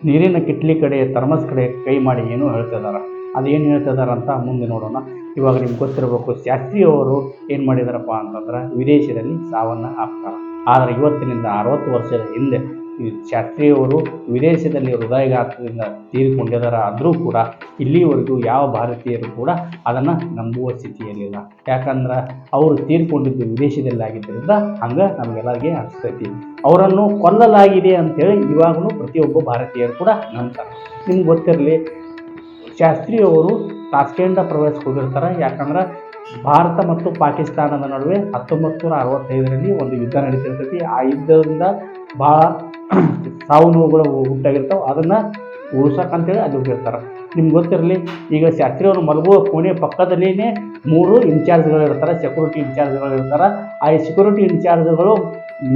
ನೀರಿನ ಕಿಟ್ಲಿ ಕಡೆ ಥರ್ಮಸ್ ಕಡೆ ಕೈ ಮಾಡಿ ಏನೋ ಹೇಳ್ತಿದ್ದಾರೆ. ಅದೇನು ಹೇಳ್ತಿದ್ದಾರೆ ಅಂತ ಮುಂದೆ ನೋಡೋಣ. ಇವಾಗ ನಿಮ್ಗೆ ಗೊತ್ತಿರಬೇಕು, ಶಾಸ್ತ್ರಿ ಅವರು ಏನು ಮಾಡಿದಾರಪ್ಪ ಅಂತಂದ್ರೆ ವಿದೇಶದಲ್ಲಿ ಸಾವನ್ನು ಹಾಕ್ತಾರೆ. ಆದರೆ ಇವತ್ತಿನಿಂದ 60 ವರ್ಷದ ಹಿಂದೆ ಈ ಶಾಸ್ತ್ರಿಯವರು ವಿದೇಶದಲ್ಲಿ ಹೃದಯಾಘಾತದಿಂದ ತೀರಿಕೊಂಡಿದ್ದಾರೆ. ಆದರೂ ಕೂಡ ಇಲ್ಲಿವರೆಗೂ ಯಾವ ಭಾರತೀಯರು ಕೂಡ ಅದನ್ನು ನಂಬುವ ಸ್ಥಿತಿಯಲ್ಲಿಲ್ಲ. ಯಾಕಂದ್ರೆ ಅವರು ತೀರ್ಕೊಂಡಿದ್ದು ವಿದೇಶದಲ್ಲಿ ಆಗಿದ್ದರಿಂದ ಹಂಗೆ ನಮಗೆಲ್ಲರಿಗೆ ಅನಿಸ್ತೈತಿ. ಅವರನ್ನು ಕೊಲ್ಲಲಾಗಿದೆ ಅಂತೇಳಿ ಇವಾಗಲೂ ಪ್ರತಿಯೊಬ್ಬ ಭಾರತೀಯರು ಕೂಡ ನಂಬ್ತಾರೆ. ನಿಮ್ಗೆ ಗೊತ್ತಿರಲಿ, ಶಾಸ್ತ್ರಿಯವರು ತಾಷ್ಕೆಂಟ್ ಪ್ರವೇಶಕ್ಕೆ ಹೋಗಿರ್ತಾರೆ. ಯಾಕಂದ್ರೆ ಭಾರತ ಮತ್ತು ಪಾಕಿಸ್ತಾನದ ನಡುವೆ 1965ರಲ್ಲಿ ಒಂದು ಯುದ್ಧ ನಡೀತಿರ್ತೈತಿ. ಆ ಯುದ್ಧದಿಂದ ಭಾಳ ಸಾವು ನೋವುಗಳು ಉಂಟಾಗಿರ್ತಾವೆ. ಅದನ್ನು ಉಳಿಸೋಕ್ಕಂತೇಳಿ ಅಲ್ಲಿ ಹೋಗಿರ್ತಾರೆ. ನಿಮ್ಗೆ ಗೊತ್ತಿರಲಿ, ಈಗ ಶಾಸ್ತ್ರಿಯವರು ಮಲಗುವ ಕೋಣೆ ಪಕ್ಕದಲ್ಲಿಯೇ 3 ಇನ್ಚಾರ್ಜ್ಗಳು ಇರ್ತಾರೆ, ಸೆಕ್ಯೂರಿಟಿ ಇನ್ಚಾರ್ಜ್ಗಳು ಇರ್ತಾರೆ. ಆ ಸೆಕ್ಯೂರಿಟಿ ಇನ್ಚಾರ್ಜ್ಗಳು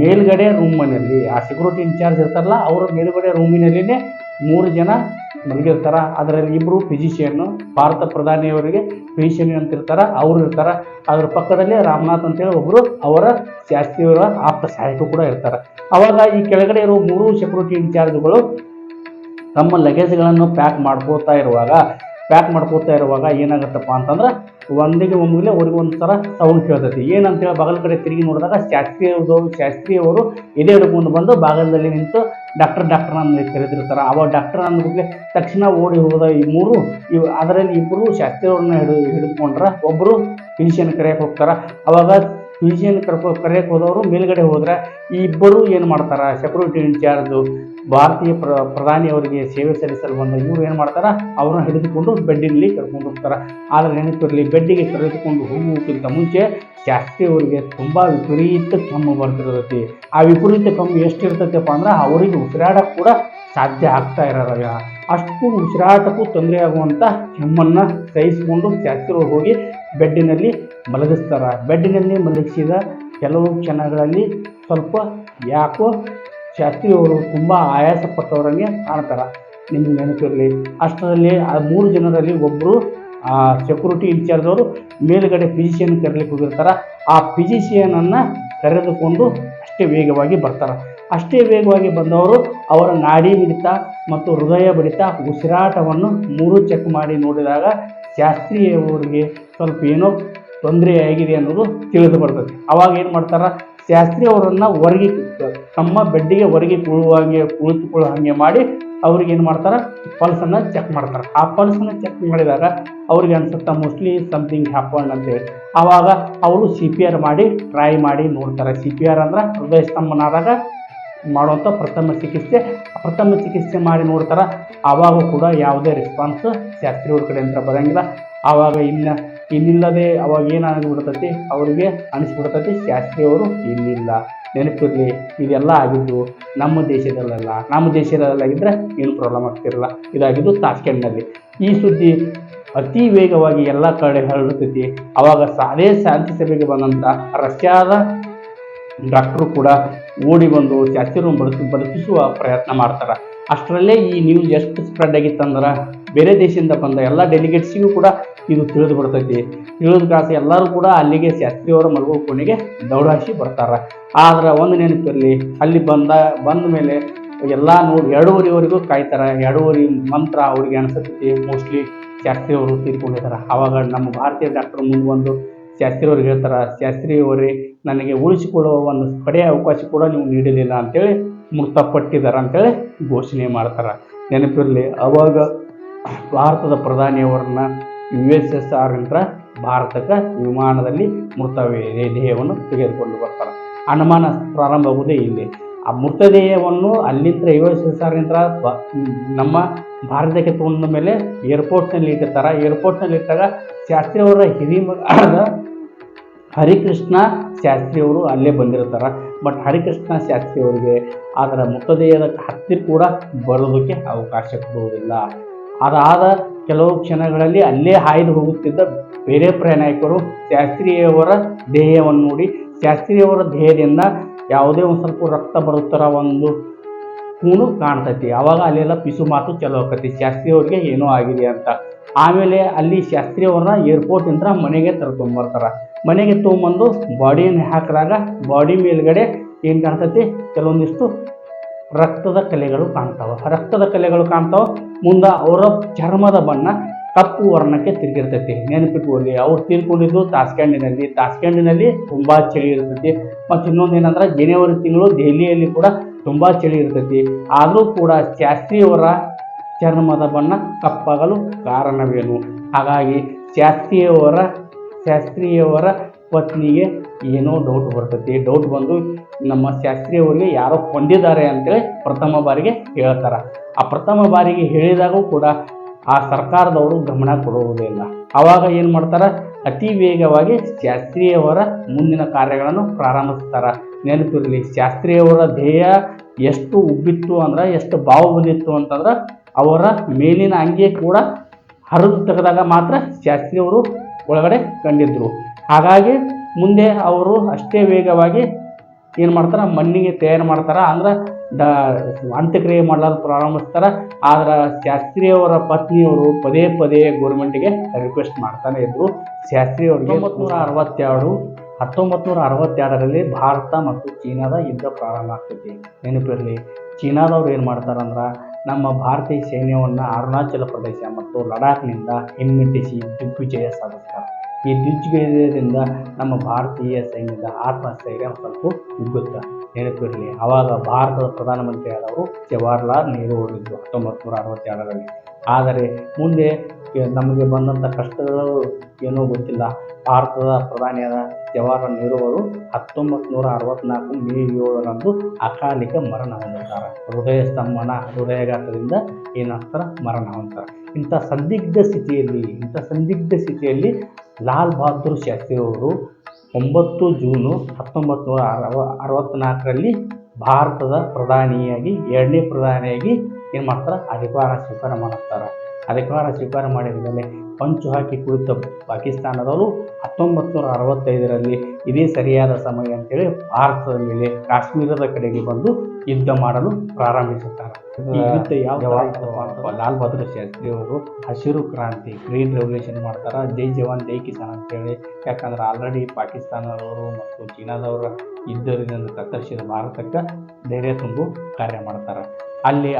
ಮೇಲ್ಗಡೆ ರೂಮಿನಲ್ಲಿ, ಆ ಸೆಕ್ಯೂರಿಟಿ ಇನ್ಚಾರ್ಜ್ ಇರ್ತಾರಲ್ಲ, ಅವರ ಮೇಲುಗಡೆ ರೂಮಿನಲ್ಲಿಯೇ 3 ಜನ ಮಲಗಿರ್ತಾರೆ. ಅದರಲ್ಲಿ 2 ಫಿಸಿಷಿಯನ್ನು, ಭಾರತ ಪ್ರಧಾನಿಯವರಿಗೆ ಫಿಸಿಷಿಯನ್ ಅಂತಿರ್ತಾರೆ, ಅವರು ಇರ್ತಾರೆ. ಅದ್ರ ಪಕ್ಕದಲ್ಲಿ ರಾಮನಾಥ್ ಅಂತೇಳಿ ಒಬ್ಬರು ಅವರ ಶಾಸ್ತ್ರಿಯವರ ಆಪ್ತ ಸಹಾಯಕರು ಕೂಡ ಇರ್ತಾರೆ. ಅವಾಗ ಈ ಕೆಳಗಡೆ ಇರೋ 3 ಸೆಕ್ಯೂರಿಟಿ ಇನ್ಚಾರ್ಜ್ಗಳು ತಮ್ಮ ಲಗೇಜ್ಗಳನ್ನು ಪ್ಯಾಕ್ ಮಾಡ್ಕೋತಾ ಇರುವಾಗ ಏನಾಗುತ್ತಪ್ಪ ಅಂತಂದ್ರೆ ಒಂದಿಗೆ ಒಮ್ಮೆಲೆ ಅವ್ರಿಗೆ ಒಂಥರ ಸೌಂಡ್ ಕೇಳ್ತೈತಿ. ಏನಂತೇಳಿ ಬಾಗಲ ಕಡೆ ತಿರುಗಿ ನೋಡಿದಾಗ ಶಾಸ್ತ್ರಿಯವರು ಎದೆ ಹಿಡ್ಕೊಂಡು ಬಂದು ಬಾಗಲದಲ್ಲಿ ನಿಂತು ಡಾಕ್ಟರ್ ಅಂತ ಕರೆದಿರ್ತಾರೆ. ಅವಾಗ ಡಾಕ್ಟರ್ ಅಂದ್ಬಿಟ್ಲೆ ತಕ್ಷಣ ಓಡಿ ಹೋದ ಈ 3 ಅದರಲ್ಲಿ 2 ಶಾಸ್ತ್ರಿಯವ್ರನ್ನ ಹಿಡಿದುಕೊಂಡ್ರೆ ಒಬ್ಬರು ಫಿಸಿಷಿಯನ್ ಕರೆಯಕ್ಕೆ ಹೋಗ್ತಾರೆ. ಅವಾಗ ಫಿಸಿಷಿಯನ್ ಕರೆಯಕ್ಕೆ ಹೋದವರು ಮೇಲ್ಗಡೆ ಹೋದ್ರೆ ಈ 2 ಏನು ಮಾಡ್ತಾರೆ, ಸೆಕ್ಯೂರಿಟಿ ಇನ್ಚಾರ್ಜು ಭಾರತೀಯ ಪ್ರಧಾನಿಯವರಿಗೆ ಸೇವೆ ಸಲ್ಲಿಸಲು ಬಂದ ಇವರು ಏನು ಮಾಡ್ತಾರೆ, ಅವ್ರನ್ನ ಹಿಡಿದುಕೊಂಡು ಬೆಡ್ಡಿನಲ್ಲಿ ಕರ್ಕೊಂಡು ಹೋಗ್ತಾರೆ. ಆದರೆ ನೆನಪಿರಲಿ, ಬೆಡ್ಡಿಗೆ ಕರೆದುಕೊಂಡು ಹೋಗುವುದಕ್ಕಿಂತ ಮುಂಚೆ ಶಾಸ್ತ್ರಿಯವರಿಗೆ ತುಂಬ ವಿಪರೀತ ಕೆಮ್ಮು ಬರ್ತಿರ್ತೈತಿ. ಆ ವಿಪರೀತ ಕೆಮ್ಮು ಎಷ್ಟಿರ್ತೈತಪ್ಪ ಅಂದ್ರೆ ಅವರಿಗೆ ಉಸಿರಾಡಕ್ಕೆ ಕೂಡ ಸಾಧ್ಯ ಆಗ್ತಾ ಇರೋಲ್ಲ. ಅಷ್ಟು ಉಸಿರಾಟಕ್ಕೂ ತೊಂದರೆ ಆಗುವಂಥ ಕೆಮ್ಮನ್ನು ಸಹಿಸಿಕೊಂಡು ಶಾಸ್ತ್ರಿಯವರು ಹೋಗಿ ಬೆಡ್ಡಿನಲ್ಲಿ ಮಲಗಿಸ್ತಾರೆ. ಬೆಡ್ಡಿನಲ್ಲಿ ಮಲಗಿಸಿದ ಕೆಲವು ಕ್ಷಣಗಳಲ್ಲಿ ಸ್ವಲ್ಪ ಯಾಕೋ ಶಾಸ್ತ್ರಿಯವರು ತುಂಬ ಆಯಾಸ ಪಟ್ಟವರಂಗೆ ಕಾಣ್ತಾರೆ. ನಿಮ್ಗೆ ನೆನಪಿರಲಿ, ಅಷ್ಟರಲ್ಲಿ ಆ 3 ಜನರಲ್ಲಿ ಒಬ್ಬರು ಸೆಕ್ಯೂರಿಟಿ ಇನ್ಚಾರ್ಜ್ ಅವರು ಮೇಲುಗಡೆ ಫಿಸಿಷಿಯನ್ ಕರೀಲಿಕ್ಕೆ ಹೋಗಿರ್ತಾರೆ. ಆ ಫಿಸಿಷಿಯನನ್ನು ಕರೆದುಕೊಂಡು ಅಷ್ಟೇ ವೇಗವಾಗಿ ಬರ್ತಾರೆ. ಅಷ್ಟೇ ವೇಗವಾಗಿ ಬಂದವರು ಅವರ ನಾಡಿ ಮಿಡಿತ ಮತ್ತು ಹೃದಯ ಬಡಿತ, ಉಸಿರಾಟವನ್ನು 3 ಚೆಕ್ ಮಾಡಿ ನೋಡಿದಾಗ ಶಾಸ್ತ್ರಿಯವರಿಗೆ ಸ್ವಲ್ಪ ಏನೋ ತೊಂದರೆ ಆಗಿದೆ ಅನ್ನೋದು ತಿಳಿದು ಬರ್ತದೆ. ಅವಾಗ ಏನು ಮಾಡ್ತಾರೆ, ಶಾಸ್ತ್ರಿ ಅವರನ್ನು ಹೊರಗೆ ತಮ್ಮ ಬೆಡ್ಡಿಗೆ ಹೊರಗೆ ಕುಳಿತುಕೊಳ್ಳೋ ಹಾಗೆ ಮಾಡಿ ಅವ್ರಿಗೆ ಏನು ಮಾಡ್ತಾರೆ, ಪಲ್ಸನ್ನು ಚೆಕ್ ಮಾಡ್ತಾರೆ. ಆ ಪಲ್ಸನ್ನು ಚೆಕ್ ಮಾಡಿದಾಗ ಅವ್ರಿಗೆ ಅನ್ಸುತ್ತೆ ಮೋಸ್ಟ್ಲಿ ಸಮಥಿಂಗ್ ಹ್ಯಾಪನ್ ಅಂತೇಳಿ. ಆವಾಗ ಅವರು CPR ಮಾಡಿ ಟ್ರೈ ಮಾಡಿ ನೋಡ್ತಾರೆ. CPR ಅಂದ್ರೆ ಹೃದಯ ಸ್ತಂಭನಾದಾಗ ಮಾಡುವಂಥ ಪ್ರಥಮ ಚಿಕಿತ್ಸೆ ಮಾಡಿ ನೋಡ್ತಾರೆ. ಆವಾಗ ಕೂಡ ಯಾವುದೇ ರೆಸ್ಪಾನ್ಸ್ ಶಾಸ್ತ್ರಿಯವ್ರ ಕಡೆಯಿಂದ ಬರೋಂಗಿಲ್ಲ. ಆವಾಗ ಇನ್ನಿಲ್ಲದೆ ಅವಾಗ ಏನಾಗಿಬಿಡ್ತೈತಿ, ಅವರಿಗೆ ಅನಿಸ್ಬಿಡ್ತೈತಿ ಶಾಸ್ತ್ರಿಯವರು ಇಲ್ಲಿಲ್ಲ. ನೆನಪಿರಲಿ, ಇದೆಲ್ಲ ಆಗಿದ್ದು ನಮ್ಮ ದೇಶದಲ್ಲಾಗಿದ್ದರೆ ಏನು ಪ್ರಾಬ್ಲಮ್ ಆಗ್ತಿರಲ್ಲ. ಇದಾಗಿದ್ದು ತಾಷ್ಕೆಂಟ್ನಲ್ಲಿ. ಈ ಸುದ್ದಿ ಅತಿ ವೇಗವಾಗಿ ಎಲ್ಲ ಕಡೆ ಹರಡುತ್ತೈತಿ. ಆವಾಗ ಅದೇ ಶಾಂತಿ ಸಭೆಗೆ ಬಂದಂಥ ರಷ್ಯಾದ ಡಾಕ್ಟ್ರು ಕೂಡ ಓಡಿ ಬಂದು ಶಾಸ್ತ್ರಿಯವ್ರನ್ನ ಬದುಕಿಸುವ ಪ್ರಯತ್ನ ಮಾಡ್ತಾರೆ. ಅಷ್ಟರಲ್ಲೇ ಈ ನ್ಯೂಸ್ ಎಷ್ಟು ಸ್ಪ್ರೆಡ್ ಆಗಿತ್ತಂದ್ರೆ ಬೇರೆ ದೇಶದಿಂದ ಬಂದ ಎಲ್ಲ ಡೆಲಿಗೇಟ್ಸಿಗೂ ಕೂಡ ಇದು ತಿಳಿದು ಬಿಡ್ತೈತಿ. ತಿಳಿದ ಕಾಸು ಎಲ್ಲರೂ ಕೂಡ ಅಲ್ಲಿಗೆ ಶಾಸ್ತ್ರಿಯವರ ಮಲಗೋ ಕೋಣೆಗೆ ದೌಡಾಯಿಸಿ ಬರ್ತಾರೆ. ಆದ್ರೆ ಒಂದು ನೆನಪಿರಲಿ, ಅಲ್ಲಿ ಬಂದ ಮೇಲೆ ಎಲ್ಲ ನೋಡಿ 2:30ವರೆಗೂ ಕಾಯ್ತಾರೆ. 2:30 ನಂತರ ಅವ್ರಿಗೆ ಅನಿಸುತ್ತೆ ಮೋಸ್ಟ್ಲಿ ಶಾಸ್ತ್ರಿಯವರು ತೀರ್ಕೊಂಡಿದ್ದಾರೆ. ಆವಾಗ ನಮ್ಮ ಭಾರತೀಯ ಡಾಕ್ಟರ್ ಮುಂದೆ ಬಂದು ಶಾಸ್ತ್ರಿಯವ್ರಿಗೆ ಹೇಳ್ತಾರೆ, ಶಾಸ್ತ್ರಿಯವರೇ, ನನಗೆ ಉಳಿಸಿಕೊಳ್ಳುವ ಒಂದು ಕಡೆಯ ಅವಕಾಶ ಕೂಡ ನೀವು ನೀಡಲಿಲ್ಲ ಅಂತೇಳಿ ಮೃತಪಟ್ಟಿದ್ದಾರೆ ಅಂತೇಳಿ ಘೋಷಣೆ ಮಾಡ್ತಾರೆ. ನೆನಪಿರಲಿ, ಅವಾಗ ಭಾರತದ ಪ್ರಧಾನಿಯವರನ್ನ USSR ಭಾರತಕ್ಕೆ ವಿಮಾನದಲ್ಲಿ ಮೃತದೇಹವನ್ನು ತೆಗೆದುಕೊಂಡು ಬರ್ತಾರೆ. ಅನುಮಾನ ಪ್ರಾರಂಭ ಆಗುವುದೇ ಇಲ್ಲಿ. ಆ ಮೃತದೇಹವನ್ನು ಅಲ್ಲಿಂದ USSR ನಮ್ಮ ಭಾರತಕ್ಕೆ ತೊಗೊಂಡ ಮೇಲೆ ಏರ್ಪೋರ್ಟ್ನಲ್ಲಿ ಇಟ್ಟಿರ್ತಾರೆ. ಏರ್ಪೋರ್ಟ್ನಲ್ಲಿ ಇಟ್ಟಾಗ ಶಾಸ್ತ್ರಿಯವರ ಹಿರಿಮಗ ಹರಿಕೃಷ್ಣ ಶಾಸ್ತ್ರಿಯವರು ಅಲ್ಲೇ ಬಂದಿರ್ತಾರೆ. ಬಟ್ ಹರಿಕೃಷ್ಣ ಶಾಸ್ತ್ರಿಯವರಿಗೆ ಅದರ ಮೃತದೇಹದ ಹತ್ತಿರ ಕೂಡ ಬರೋದಕ್ಕೆ ಅವಕಾಶ ಕೊಡುವುದಿಲ್ಲ. ಅದಾದ ಕೆಲವು ಕ್ಷಣಗಳಲ್ಲಿ ಅಲ್ಲೇ ಹಾಯ್ದು ಹೋಗುತ್ತಿದ್ದ ಬೇರೆ ಪ್ರಯಾಣಿಕರು ಶಾಸ್ತ್ರಿಯವರ ದೇಹವನ್ನು ನೋಡಿ ಶಾಸ್ತ್ರಿಯವರ ದೇಹದಿಂದ ಯಾವುದೇ ಒಂದು ಸ್ವಲ್ಪ ರಕ್ತ ಬರುತ್ತರ ಒಂದು ಕೂನು ಕಾಣ್ತೈತಿ. ಆವಾಗ ಅಲ್ಲೆಲ್ಲ ಪಿಸು ಮಾತು ಚಲೋ ಆಕತಿ, ಶಾಸ್ತ್ರಿಯವ್ರಿಗೆ ಏನೋ ಆಗಿದೆ ಅಂತ. ಆಮೇಲೆ ಅಲ್ಲಿ ಶಾಸ್ತ್ರಿಯವ್ರನ್ನ ಏರ್ಪೋರ್ಟಿಂದ ಮನೆಗೆ ತರ್ಕೊಂಬರ್ತಾರೆ. ಮನೆಗೆ ತೊಗೊಂಬಂದು ಬಾಡಿಯನ್ನು ಹಾಕಿದಾಗ ಬಾಡಿ ಮೇಲ್ಗಡೆ ಏನು ಕಾಣ್ತೈತಿ, ಕೆಲವೊಂದಿಷ್ಟು ರಕ್ತದ ಕಲೆಗಳು ಕಾಣ್ತಾವ. ಮುಂದೆ ಅವರ ಚರ್ಮದ ಬಣ್ಣ ಕಪ್ಪು ವರ್ಣಕ್ಕೆ ತಿರುಗಿರ್ತೈತಿ. ನೆನಪಿಟ್ಕೊಳ್ಳಿ, ಅವ್ರು ತೀರ್ಕೊಂಡಿದ್ದು ತಾಸ್ಕೆಂಡಿನಲ್ಲಿ ತುಂಬಾ ಚಳಿ ಇರ್ತೈತಿ. ಮತ್ತು ಇನ್ನೊಂದು ಏನಂದ್ರೆ ಜನವರಿ ತಿಂಗಳು ದೆಹಲಿಯಲ್ಲಿ ಕೂಡ ತುಂಬಾ ಚಳಿ ಇರ್ತೈತಿ. ಆದರೂ ಕೂಡ ಶಾಸ್ತ್ರಿಯವರ ಚರ್ಮದ ಬಣ್ಣ ಕಪ್ಪಾಗಲು ಕಾರಣವೇನು? ಹಾಗಾಗಿ ಶಾಸ್ತ್ರಿಯವರ ಪತ್ನಿಗೆ ಏನೋ ಡೌಟ್ ಬರ್ತೈತಿ. ಡೌಟ್ ಬಂದು ನಮ್ಮ ಶಾಸ್ತ್ರಿಯವರಿಗೆ ಯಾರೋ ಕೊಂದಿದ್ದಾರೆ ಅಂತೇಳಿ ಪ್ರಥಮ ಬಾರಿಗೆ ಹೇಳ್ತಾರೆ. ಆ ಪ್ರಥಮ ಬಾರಿಗೆ ಹೇಳಿದಾಗೂ ಕೂಡ ಆ ಸರ್ಕಾರದವರು ಗಮನ ಕೊಡುವುದಿಲ್ಲ. ಆವಾಗ ಏನು ಮಾಡ್ತಾರೆ, ಅತಿ ವೇಗವಾಗಿ ಶಾಸ್ತ್ರಿಯವರ ಮುಂದಿನ ಕಾರ್ಯಗಳನ್ನು ಪ್ರಾರಂಭಿಸ್ತಾರೆ. ನೆನಪಿರಲಿ, ಶಾಸ್ತ್ರಿಯವರ ಧ್ಯೇಯ ಎಷ್ಟು ಉಬ್ಬಿತ್ತು ಅಂದ್ರೆ, ಎಷ್ಟು ಬಾವು ಬಂದಿತ್ತು ಅಂತಂದ್ರೆ, ಅವರ ಮೇಲಿನ ಅಂಗಿ ಕೂಡ ಹರಿದು ತೆಗೆದಾಗ ಮಾತ್ರ ಶಾಸ್ತ್ರಿಯವರು ಒಳಗಡೆ ಕಂಡಿದ್ರು. ಹಾಗಾಗಿ ಮುಂದೆ ಅವರು ಅಷ್ಟೇ ವೇಗವಾಗಿ ಏನು ಮಾಡ್ತಾರೆ, ಮಣ್ಣಿಗೆ ತಯಾರು ಮಾಡ್ತಾರೆ. ಅಂದ್ರೆ ಅಂತ್ಯಕ್ರಿಯೆ ಮಾಡಲು ಪ್ರಾರಂಭಿಸ್ತಾರೆ. ಆದ್ರೆ ಶಾಸ್ತ್ರಿಯವರ ಪತ್ನಿಯವರು ಪದೇ ಗೌರ್ಮೆಂಟಿಗೆ ರಿಕ್ವೆಸ್ಟ್ ಮಾಡ್ತಾನೆ ಇದ್ರು. ಶಾಸ್ತ್ರಿಯವರಿಗೆ 1962ರಲ್ಲಿ ಭಾರತ ಮತ್ತು ಚೀನಾದ ಯುದ್ಧ ಪ್ರಾರಂಭ ಆಗ್ತೈತಿ. ನೆನಪಿರಲಿ, ಚೀನಾದವ್ರು ಏನು ಮಾಡ್ತಾರಂದ್ರೆ, ನಮ್ಮ ಭಾರತೀಯ ಸೈನ್ಯವನ್ನು ಅರುಣಾಚಲ ಪ್ರದೇಶ ಮತ್ತು ಲಡಾಖ್ನಿಂದ ಹಿಮ್ಮೆಟ್ಟಿಸಿ ದಿಗ್ವಿಜಯ ಸಾಧಿಸ್ತಾರೆ. ಈ ದಿಗ್ವಿಜಯದಿಂದ ನಮ್ಮ ಭಾರತೀಯ ಸೈನ್ಯದ ಆತ್ಮಸ್ಥೈರ್ಯ ಸ್ವಲ್ಪ ಕುಗ್ಗುತ್ತೆ. ನೆನಪಿರಲಿ, ಆವಾಗ ಭಾರತದ ಪ್ರಧಾನಮಂತ್ರಿ ಆದವರು ಜವಾಹರ್ಲಾಲ್ ನೆಹರು ಅವರಿದ್ದರು 1962ರಲ್ಲಿ. ಆದರೆ ಮುಂದೆ ನಮಗೆ ಬಂದಂಥ ಕಷ್ಟಗಳು ಏನೋ ಗೊತ್ತಿಲ್ಲ. ಭಾರತದ ಪ್ರಧಾನಿಯಾದ ಜವಾಹರ್ಲಾಲ್ ನೆಹರು ಅವರು 1964 ಮೇ 7ರಂದು ಅಕಾಲಿಕ ಮರಣ ಹೊಂದುತ್ತಾರೆ. ಹೃದಯಾಘಾತದಿಂದ ಏನಾಗ್ತಾರೆ, ಮರಣ ಹೊಂದ್ತಾರೆ. ಇಂಥ ಸಂದಿಗ್ಧ ಸ್ಥಿತಿಯಲ್ಲಿ ಲಾಲ್ ಬಹದ್ದೂರ್ ಶಾಸ್ತ್ರಿಯವರು 9 ಜೂನು 1964ರಲ್ಲಿ ಭಾರತದ ಪ್ರಧಾನಿಯಾಗಿ, ಎರಡನೇ ಪ್ರಧಾನಿಯಾಗಿ ಏನು ಮಾಡ್ತಾರೆ, ಅಧಿಕಾರ ಸ್ವೀಕಾರ ಮಾಡುತ್ತಾರೆ. ಅಧಿಕಾರ ಸ್ವೀಕಾರ ಮಾಡಿದ ಮೇಲೆ ಪಂಚು ಹಾಕಿ ಕುಳಿತ ಪಾಕಿಸ್ತಾನದವರು 1965ರಲ್ಲಿ ಇದೇ ಸರಿಯಾದ ಸಮಯ ಅಂತೇಳಿ ಭಾರತದ ಮೇಲೆ ಕಾಶ್ಮೀರದ ಕಡೆಗೆ ಬಂದು ಯುದ್ಧ ಮಾಡಲು ಪ್ರಾರಂಭಿಸುತ್ತಾರೆ. ಈ ಯುದ್ಧ ಯಾವ ಲಾಲ್ ಬಹದ್ದೂರ್ ಶಾಸ್ತ್ರಿ ಅವರು ಹಸಿರು ಕ್ರಾಂತಿ, ಗ್ರೀನ್ ರೆವಲ್ಯೂಷನ್ ಮಾಡ್ತಾರೆ. ಜೈ ಜವಾನ್ ಜೈ ಕಿಸಾನ್ ಅಂತೇಳಿ. ಯಾಕಂದ್ರೆ ಆಲ್ರೆಡಿ ಪಾಕಿಸ್ತಾನದವರು ಮತ್ತು ಚೀನಾದವರ ಯುದ್ಧದಿಂದ ಕತ್ತರಿಸಿದ ಭಾರತಕ್ಕೆ ಧೈರ್ಯ ತುಂಬು ಕಾರ್ಯ ಮಾಡ್ತಾರೆ. ಅಲ್ಲಿ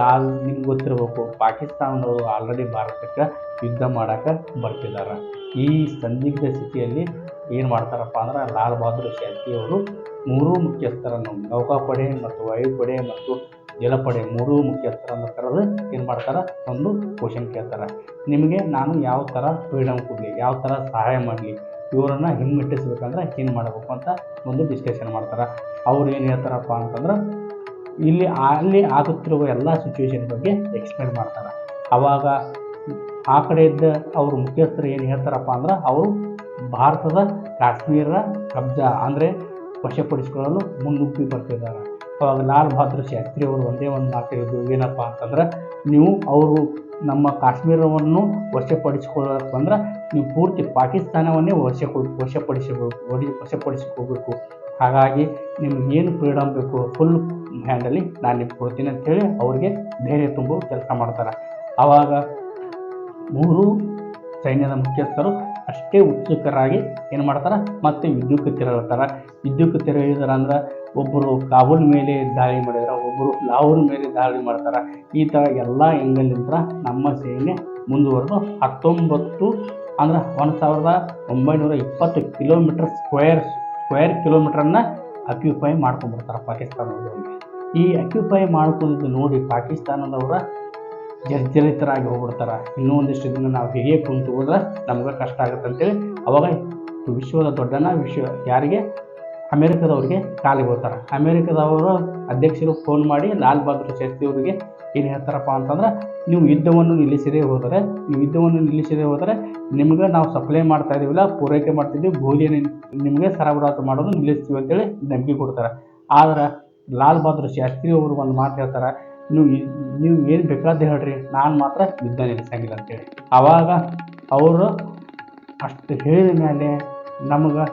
ನಿಮ್ಗೆ ಗೊತ್ತಿರಬೇಕು, ಪಾಕಿಸ್ತಾನದವರು ಆಲ್ರೆಡಿ ಭಾರತಕ್ಕೆ ಯುದ್ಧ ಮಾಡೋಕ್ಕೆ ಬರ್ತಿದ್ದಾರೆ. ಈ ಸಂದಿಗ್ಧ ಸ್ಥಿತಿಯಲ್ಲಿ ಏನು ಮಾಡ್ತಾರಪ್ಪ ಅಂದ್ರೆ, ಲಾಲ್ ಬಹದ್ದೂರ್ ಶಾಸ್ತ್ರಿಯವರು 3 ಮುಖ್ಯಸ್ಥರನ್ನು, ನೌಕಾಪಡೆ ಮತ್ತು ವಾಯುಪಡೆ ಮತ್ತು ಜಲಪಡೆ 3 ಮುಖ್ಯಸ್ಥರನ್ನು ಕರೆದು ಏನು ಮಾಡ್ತಾರೆ, ಒಂದು ಕ್ವಶನ್ ಕೇಳ್ತಾರೆ. ನಿಮಗೆ ನಾನು ಯಾವ ಥರ ಫ್ರೀಡಮ್ ಕೊಡಲಿ, ಯಾವ ಥರ ಸಹಾಯ ಮಾಡಲಿ, ಇವರನ್ನು ಹಿಮ್ಮೆಟ್ಟಿಸ್ಬೇಕಂದ್ರೆ ಏನು ಮಾಡಬೇಕು ಅಂತ ಒಂದು ಡಿಸ್ಕಷನ್ ಮಾಡ್ತಾರೆ. ಅವ್ರು ಏನು ಹೇಳ್ತಾರಪ್ಪ ಅಂತಂದ್ರೆ, ಅಲ್ಲಿ ಆಗುತ್ತಿರುವ ಎಲ್ಲ ಸಿಚುವೇಶನ್ ಬಗ್ಗೆ ಎಕ್ಸ್ಪ್ಲೇನ್ ಮಾಡ್ತಾರೆ. ಆವಾಗ ಆ ಕಡೆ ಇದ್ದ ಅವ್ರ ಮುಖ್ಯಸ್ಥರು ಏನು ಹೇಳ್ತಾರಪ್ಪ ಅಂದ್ರೆ, ಅವರು ಭಾರತದ ಕಾಶ್ಮೀರ ಕಬ್ಜಾ ಅಂದರೆ ವಶಪಡಿಸಿಕೊಳ್ಳಲು ಮುನ್ನುಗ್ಗಿ ಬರ್ತಿದ್ದಾರೆ. ಅವಾಗ ಲಾಲ್ ಬಹದ್ದೂರ್ ಶಾಸ್ತ್ರಿ ಅವರು ಒಂದೇ ಒಂದು ಮಾತಾಡಿದ್ದು ಏನಪ್ಪ ಅಂತಂದ್ರೆ, ನೀವು ಅವರು ನಮ್ಮ ಕಾಶ್ಮೀರವನ್ನು ವಶಪಡಿಸಿಕೊಳ್ಳೋಕೆ ಬಂದ್ರೆ ನೀವು ಪೂರ್ತಿ ಪಾಕಿಸ್ತಾನವನ್ನೇ ವಶಪಡಿಸಿಕೋಬೇಕು. ಹಾಗಾಗಿ ನಿಮ್ಗೆ ಏನು ಫ್ರೀಡಮ್ ಬೇಕು ಫುಲ್ ಹ್ಯಾಂಡಲ್ಲಿ ನಾನು ನಿಮ್ಗೆ ಕೊಡ್ತೀನಿ ಅಂತೇಳಿ ಅವ್ರಿಗೆ ಧೈರ್ಯ ತುಂಬೋ ಕೆಲಸ ಮಾಡ್ತಾರೆ. ಆವಾಗ 3 ಸೈನ್ಯದ ಮುಖ್ಯಸ್ಥರು ಅಷ್ಟೇ ಉತ್ಸುಕರಾಗಿ ಏನು ಮಾಡ್ತಾರೆ, ಮತ್ತೆ ಯುದ್ಧಕ್ಕೆ ತಿರುಗಿದಾರೆ. ಅಂದ್ರೆ ಒಬ್ಬರು ಕಾಬೂಲ್ ಮೇಲೆ ದಾಳಿ ಮಾಡಿದ್ರೆ, ಒಬ್ಬರು ಲಾಹೋರ್ ಮೇಲೆ ದಾಳಿ ಮಾಡ್ತಾರೆ. ಈ ಥರ ಎಲ್ಲ ಎಂಗಲಿಂದ ನಮ್ಮ ಸೈನ್ಯ ಮುಂದುವರೆದು 1920 ಕಿಲೋಮೀಟರ್ ಸ್ಕ್ವೇರ್ ಕಿಲೋಮೀಟ್ರನ್ನು ಅಕ್ಯುಪೈ ಮಾಡ್ಕೊಂಡ್ಬಿಡ್ತಾರೆ ಪಾಕಿಸ್ತಾನದವರು. ಈ ಅಕ್ಯುಪೈ ಮಾಡ್ಕೊಂಡಿದ್ದು ನೋಡಿ ಪಾಕಿಸ್ತಾನದವರ ಜರ್ಜರಿತರಾಗಿ ಹೋಗ್ಬಿಡ್ತಾರೆ. ಇನ್ನೂ ಒಂದಿಷ್ಟು ದಿನ ನಾವು ಹೇಗೆ ಕುಂತು ಹೋದ್ರೆ ನಮ್ಗೆ ಕಷ್ಟ ಆಗುತ್ತೆ ಅಂತೇಳಿ ಅವಾಗ ವಿಶ್ವದ ಯಾರಿಗೆ, ಅಮೇರಿಕದವ್ರಿಗೆ ಕಾಲಿಗೆ ಹೋಗ್ತಾರೆ. ಅಮೇರಿಕದವರು ಅಧ್ಯಕ್ಷರು ಫೋನ್ ಮಾಡಿ ಲಾಲ್ ಬಹದ್ದೂರ್ ಶಾಸ್ತ್ರಿ ಅವರಿಗೆ ಏನು ಹೇಳ್ತಾರಪ್ಪ ಅಂತಂದ್ರೆ, ನೀವು ಯುದ್ಧವನ್ನು ನಿಲ್ಲಿಸದೇ ಹೋದರೆ ನಿಮ್ಗೆ ನಾವು ಸಪ್ಲೈ ಮಾಡ್ತಾ ಇದೀವಿಲ್ಲ, ಪೂರೈಕೆ ಮಾಡ್ತಿದ್ದೀವಿ, ಗೋಧಿಯನ್ನು ನಿಮಗೆ ಸರಬರಾಜು ಮಾಡೋದು ನಿಲ್ಲಿಸ್ತೀವಿ ಅಂತೇಳಿ ಧಮಕಿ ಕೊಡ್ತಾರೆ. ಆದ್ರೆ ಲಾಲ್ ಬಹದ್ದೂರ್ ಶಾಸ್ತ್ರಿ ಅವರು ಒಂದು ಮಾತು ಹೇಳ್ತಾರೆ, ನೀವು ಏನು ಬೇಕಾದ ಹೇಳ್ರಿ, ನಾನು ಮಾತ್ರ ಯುದ್ಧ ನಿಲ್ಲಿಸಂಗಿಲ್ಲ ಅಂತೇಳಿ. ಆವಾಗ ಅವರು ಅಷ್ಟು ಹೇಳಿದ ಮೇಲೆ ನಮಗೆ